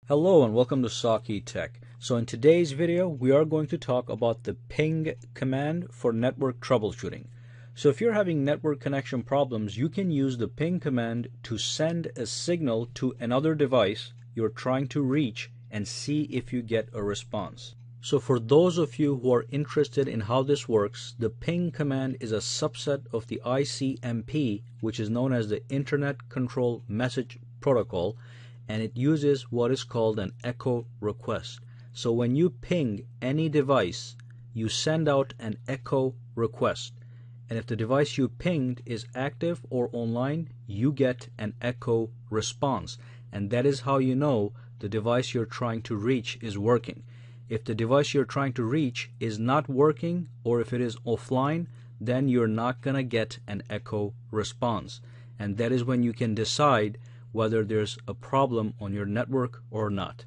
Hello and welcome to Saki Tech. So in today's video we are going to talk about the ping command for network troubleshooting. So if you're having network connection problems, you can use the ping command to send a signal to another device you're trying to reach and see if you get a response. So for those of you who are interested in how this works, the ping command is a subset of the ICMP, which is known as the Internet Control Message Protocol, and it uses what is called an echo request. So when you ping any device, you send out an echo request. And if the device you pinged is active or online, you get an echo response. And that is how you know the device you're trying to reach is working. If the device you're trying to reach is not working, or if it is offline, then you're not going to get an echo response. And that is when you can decide whether there's a problem on your network or not.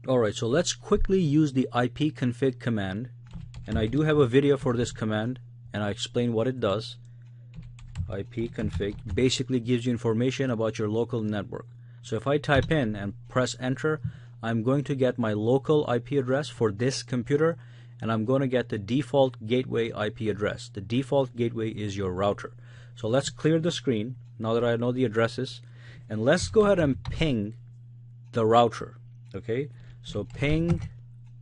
Alright, so let's quickly use the ipconfig command, and I do have a video for this command and I explain what it does. ipconfig basically gives you information about your local network. So if I type in and press enter, I'm going to get my local IP address for this computer, and I'm going to get the default gateway IP address. The default gateway is your router. So let's clear the screen now that I know the addresses. And let's go ahead and ping the router. Okay, so ping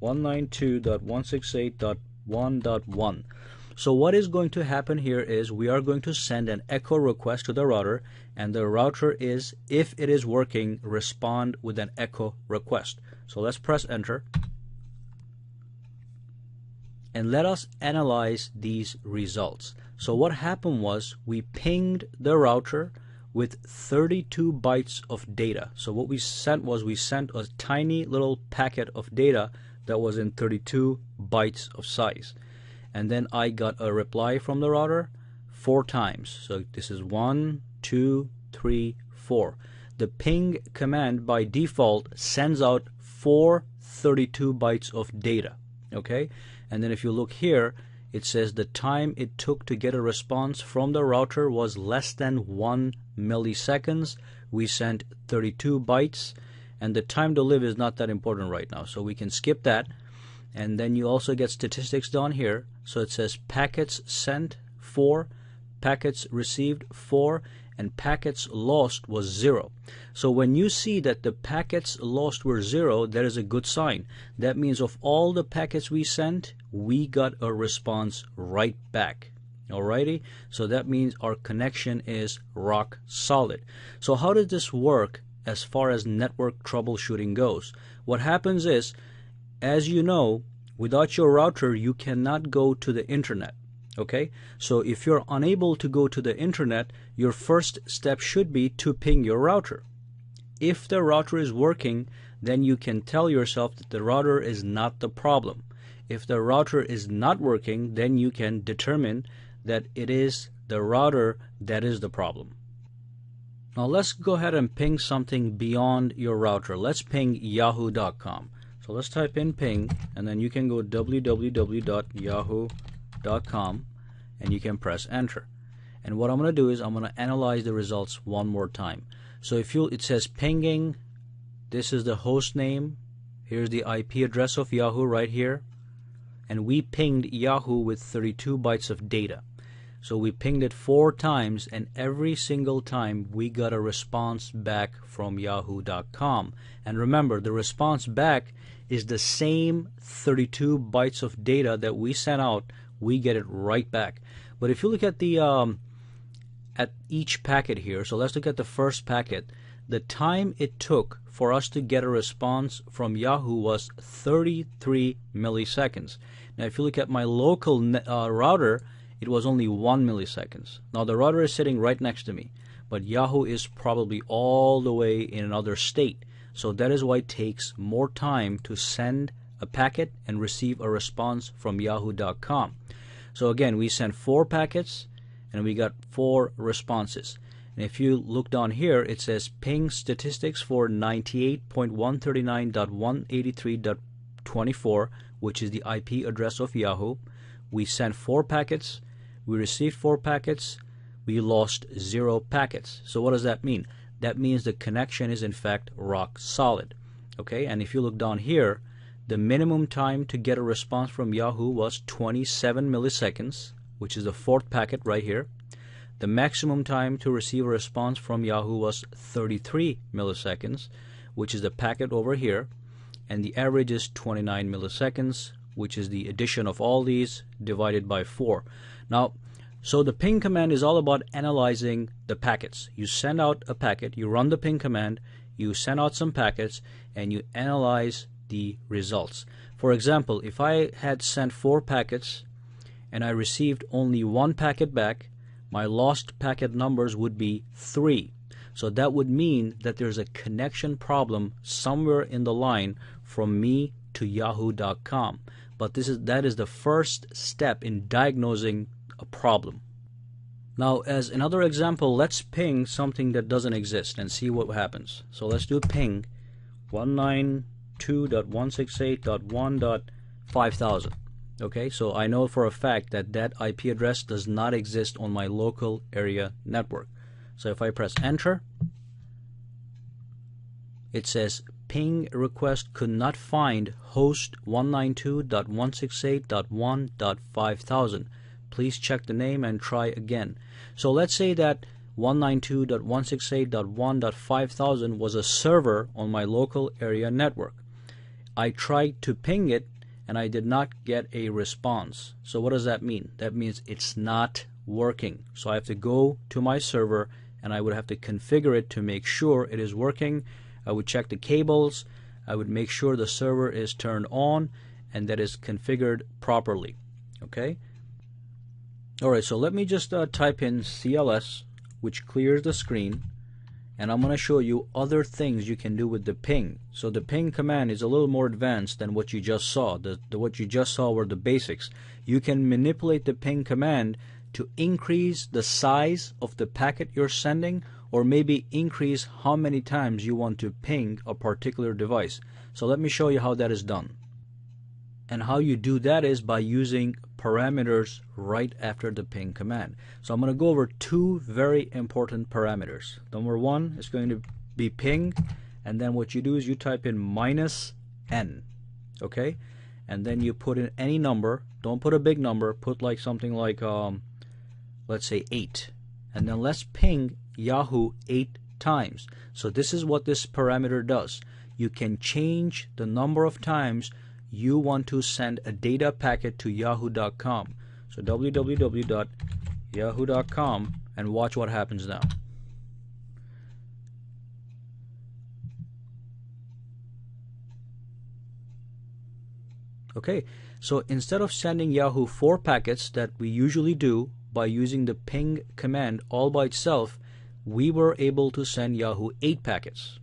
192.168.1.1. So what is going to happen here is we are going to send an echo request to the router, and the router is, if it is working, respond with an echo request. So let's press enter. And let us analyze these results. So what happened was we pinged the router with 32 bytes of data. So what we sent was we sent a tiny little packet of data that was in 32 bytes of size. And then I got a reply from the router 4 times. So this is 1, 2, 3, 4. The ping command by default sends out 4 32 bytes of data. Okay? And then if you look here, it says the time it took to get a response from the router was less than 1 milliseconds. We sent 32 bytes, and the time to live is not that important right now, so we can skip that. And then you also get statistics down here. So it says packets sent 4, packets received 4, and packets lost was 0. So when you see that the packets lost were 0, that is a good sign. That means of all the packets we sent, we got a response right back. Alrighty, so that means our connection is rock solid. So how does this work as far as network troubleshooting goes? What happens is, as you know, without your router you cannot go to the internet. Okay, so if you're unable to go to the internet, your first step should be to ping your router. If the router is working, then you can tell yourself that the router is not the problem. If the router is not working, then you can determine that it is the router that is the problem. Now let's go ahead and ping something beyond your router. Let's ping yahoo.com. So let's type in ping, and then you can go www.yahoo.com, and you can press enter. And what I'm going to do is I'm going to analyze the results one more time. So if it says pinging, this is the host name, here's the IP address of Yahoo right here, and we pinged Yahoo with 32 bytes of data. So we pinged it 4 times, and every single time we got a response back from yahoo.com. And remember, the response back is the same 32 bytes of data that we sent out. We get it right back. But if you look at the at each packet here, so let's look at the first packet. The time it took for us to get a response from Yahoo was 33 milliseconds. Now if you look at my local router, it was only 1 milliseconds. Now the router is sitting right next to me, but Yahoo is probably all the way in another state. So that is why it takes more time to send a packet and receive a response from yahoo.com. So again, we sent 4 packets and we got 4 responses. And if you look down here, it says ping statistics for 98.139.183.24, which is the IP address of Yahoo. We sent 4 packets, we received 4 packets, we lost 0 packets. So what does that mean? That means the connection is in fact rock solid. Okay, and if you look down here, the minimum time to get a response from Yahoo was 27 milliseconds, which is the fourth packet right here. The maximum time to receive a response from Yahoo was 33 milliseconds, which is the packet over here, and the average is 29 milliseconds, which is the addition of all these divided by 4. Now, so the ping command is all about analyzing the packets. You send out a packet, you run the ping command, you send out some packets, and you analyze the results. For example, if I had sent 4 packets and I received only 1 packet back, my lost packet numbers would be 3. So that would mean that there's a connection problem somewhere in the line from me to yahoo.com. But that is the first step in diagnosing a problem. Now, as another example, let's ping something that doesn't exist and see what happens. So let's do ping 192.168.1.5000. Okay, so I know for a fact that that IP address does not exist on my local area network. So if I press enter, it says ping request could not find host 192.168.1.5000. Please check the name and try again. So let's say that 192.168.1.5000 was a server on my local area network. I tried to ping it and I did not get a response. So what does that mean? That means it's not working. So I have to go to my server and I would have to configure it to make sure it is working. I would check the cables, I would make sure the server is turned on and that is configured properly. Okay? Alright, so let me just type in CLS, which clears the screen, and I'm going to show you other things you can do with the ping. So the ping command is a little more advanced than what you just saw. What you just saw were the basics. You can manipulate the ping command to increase the size of the packet you're sending, or maybe increase how many times you want to ping a particular device. So let me show you how that is done. And how you do that is by using parameters right after the ping command. So I'm going to go over 2 very important parameters. Number 1 is going to be ping, and then what you do is you type in -n, okay? And then you put in any number. Don't put a big number, put like something like let's say 8, and then let's ping Yahoo 8 times. So this is what this parameter does. You can change the number of times you want to send a data packet to yahoo.com. So www.yahoo.com, and watch what happens now. Okay, so instead of sending Yahoo 4 packets that we usually do by using the ping command all by itself, we were able to send Yahoo 8 packets.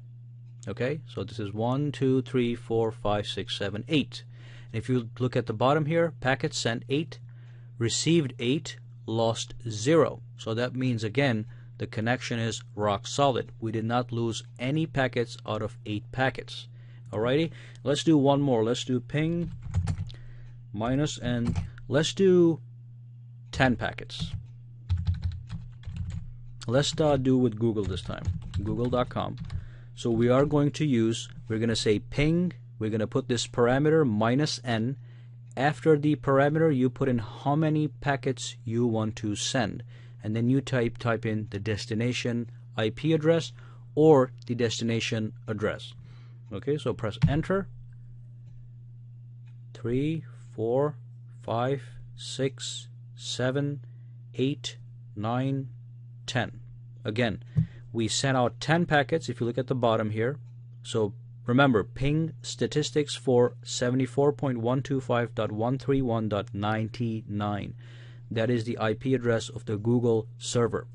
Okay, so this is 1, 2, 3, 4, 5, 6, 7, 8. And if you look at the bottom here, packets sent 8, received 8, lost 0. So that means again the connection is rock solid. We did not lose any packets out of 8 packets. Alrighty, let's do one more. Let's do ping -n. Let's do 10 packets. Let's do with Google this time, google.com. So we are going to use, we're going to say ping, we're going to put this parameter -n. After the parameter, you put in how many packets you want to send, and then you type in the destination IP address or the destination address. Okay, so press enter. 3, 4, 5, 6, 7, 8, 9, 10. Again, we sent out 10 packets if you look at the bottom here. So remember, ping statistics for 74.125.131.99. That is the IP address of the Google server.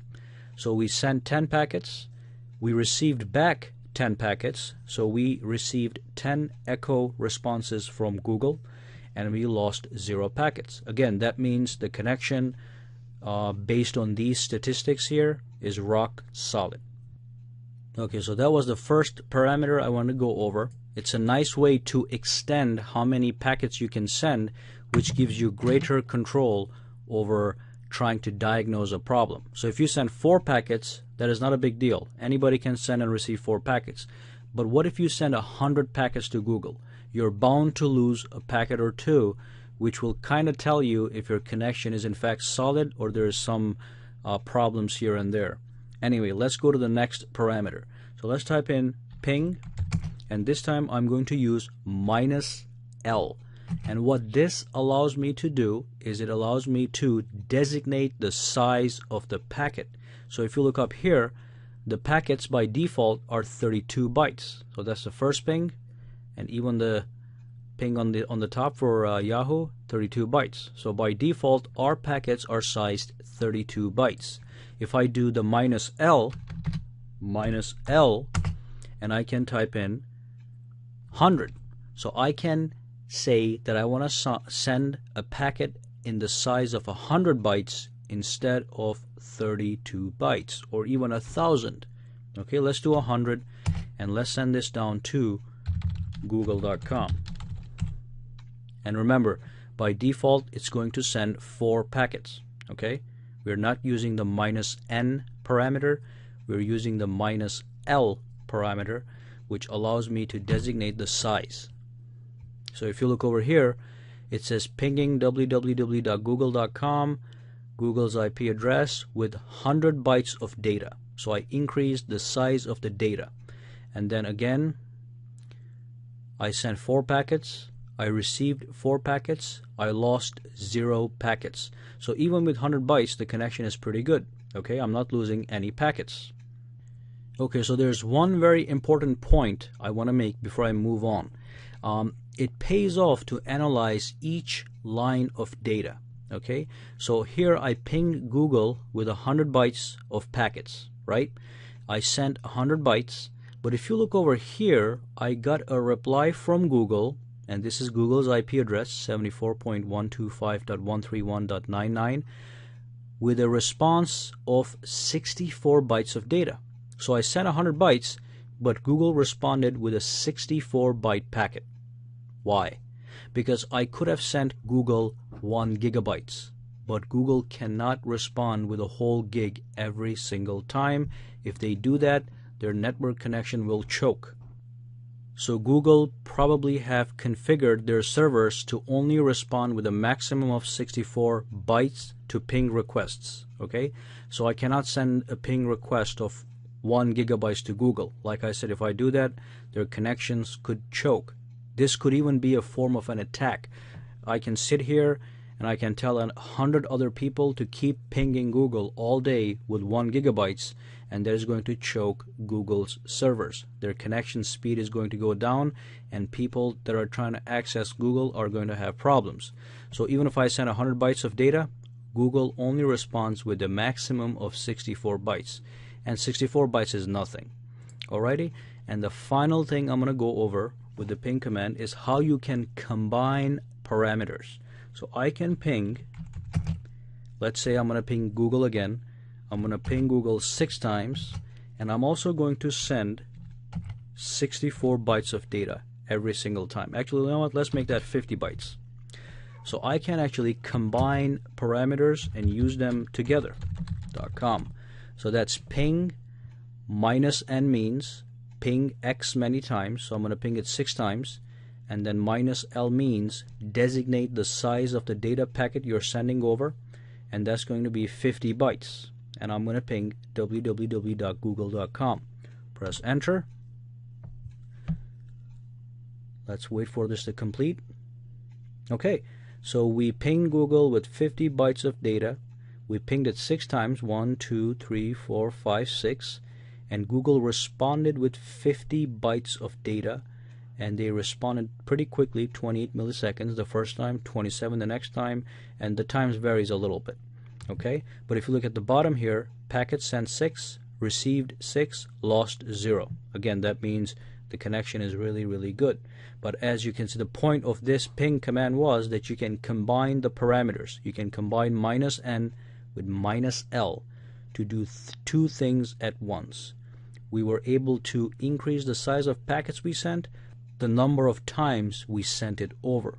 So we sent 10 packets. We received back 10 packets. So we received 10 echo responses from Google, and we lost 0 packets. Again, that means the connection based on these statistics here is rock solid. Okay, so that was the first parameter I want to go over. It's a nice way to extend how many packets you can send, which gives you greater control over trying to diagnose a problem. So if you send 4 packets, that is not a big deal. Anybody can send and receive 4 packets. But what if you send 100 packets to Google? You're bound to lose a packet or two, which will kind of tell you if your connection is in fact solid or there's some problems here and there. Anyway, let's go to the next parameter. So let's type in ping, and this time I'm going to use -L. And what this allows me to do is it allows me to designate the size of the packet. So if you look up here, the packets by default are 32 bytes. So that's the first ping, and even the ping on the top for Yahoo, 32 bytes. So by default, our packets are sized 32 bytes. If I do the -L, and I can type in 100. So I can say that I want to send a packet in the size of 100 bytes instead of 32 bytes, or even 1,000. Okay, let's do 100, and let's send this down to google.com. And remember, by default it's going to send 4 packets. Okay, we're not using the -N parameter, we're using the -L parameter, which allows me to designate the size. So if you look over here, it says pinging www.google.com, Google's IP address with 100 bytes of data. So I increased the size of the data. And then again, I sent 4 packets, I received 4 packets, I lost 0 packets. So even with 100 bytes, the connection is pretty good. Okay, I'm not losing any packets. Okay, so there's one very important point I want to make before I move on. It pays off to analyze each line of data. Okay, so here I pinged Google with 100 bytes of packets, right? I sent 100 bytes, but if you look over here, I got a reply from Google, and this is Google's IP address, 74.125.131.99, with a response of 64 bytes of data. So I sent 100 bytes, but Google responded with a 64 byte packet. Why? Because I could have sent Google 1 gigabytes, but Google cannot respond with a whole gig every single time. If they do that, their network connection will choke. So Google probably have configured their servers to only respond with a maximum of 64 bytes to ping requests. Okay, so I cannot send a ping request of 1 gigabyte to Google. Like I said, if I do that, their connections could choke. This could even be a form of an attack. I can sit here and I can tell 100 other people to keep pinging Google all day with 1 gigabyte, and that is going to choke Google's servers. Their connection speed is going to go down, and people that are trying to access Google are going to have problems. So even if I send 100 bytes of data, Google only responds with a maximum of 64 bytes. And 64 bytes is nothing. Alrighty, and the final thing I'm going to go over with the ping command is how you can combine parameters. So I can ping, let's say I'm going to ping Google again. I'm going to ping Google 6 times, and I'm also going to send 64 bytes of data every single time. Actually, you know what? Let's make that 50 bytes. So I can actually combine parameters and use them together. .com. So that's ping -N means ping X many times, so I'm going to ping it 6 times, and then -L means designate the size of the data packet you're sending over, and that's going to be 50 bytes. And I'm going to ping www.google.com. Press enter. Let's wait for this to complete. Okay, so we pinged Google with 50 bytes of data. We pinged it 6 times, 1, 2, 3, 4, 5, 6, and Google responded with 50 bytes of data, and they responded pretty quickly, 28 milliseconds the first time, 27 the next time, and the times varies a little bit. Okay, but if you look at the bottom here, packet sent 6, received 6, lost 0. Again, that means the connection is really good. But as you can see, the point of this ping command was that you can combine the parameters. You can combine -N with -L to do 2 things at once. We were able to increase the size of packets we sent, the number of times we sent it over.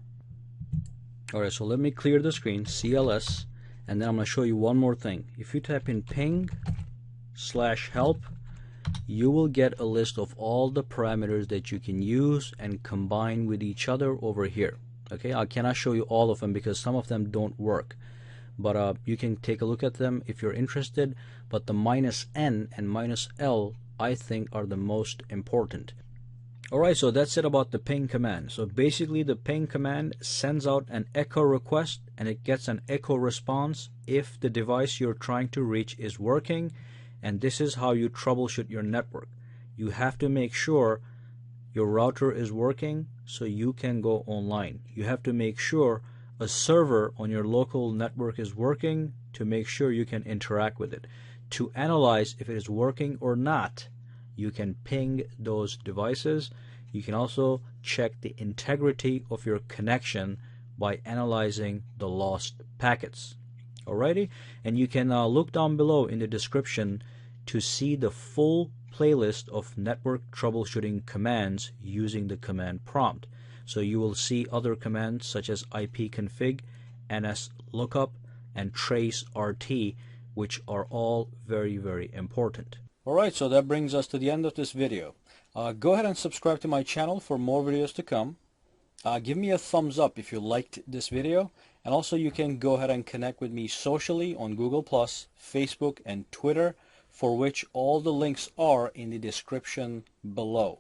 Alright, so let me clear the screen, CLS, and then I'm going to show you one more thing. If you type in ping/help, you will get a list of all the parameters that you can use and combine with each other over here. Okay, I cannot show you all of them because some of them don't work, but you can take a look at them if you're interested. But the -N and -L I think are the most important. Alright, so that's it about the ping command. So basically the ping command sends out an echo request and it gets an echo response if the device you're trying to reach is working, and this is how you troubleshoot your network. You have to make sure your router is working so you can go online. You have to make sure a server on your local network is working to make sure you can interact with it. To analyze if it is working or not, you can ping those devices. You can also check the integrity of your connection by analyzing the lost packets. Alrighty, and you can look down below in the description to see the full playlist of network troubleshooting commands using the command prompt. So you will see other commands such as ipconfig, nslookup, and traceRT, which are all very, very important. Alright, so that brings us to the end of this video. Go ahead and subscribe to my channel for more videos to come. Give me a thumbs up if you liked this video, and also you can go ahead and connect with me socially on Google+, Facebook, and Twitter, for which all the links are in the description below.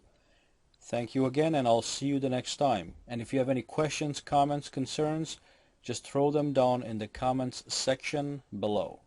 Thank you again, and I'll see you the next time. And if you have any questions, comments, concerns, just throw them down in the comments section below.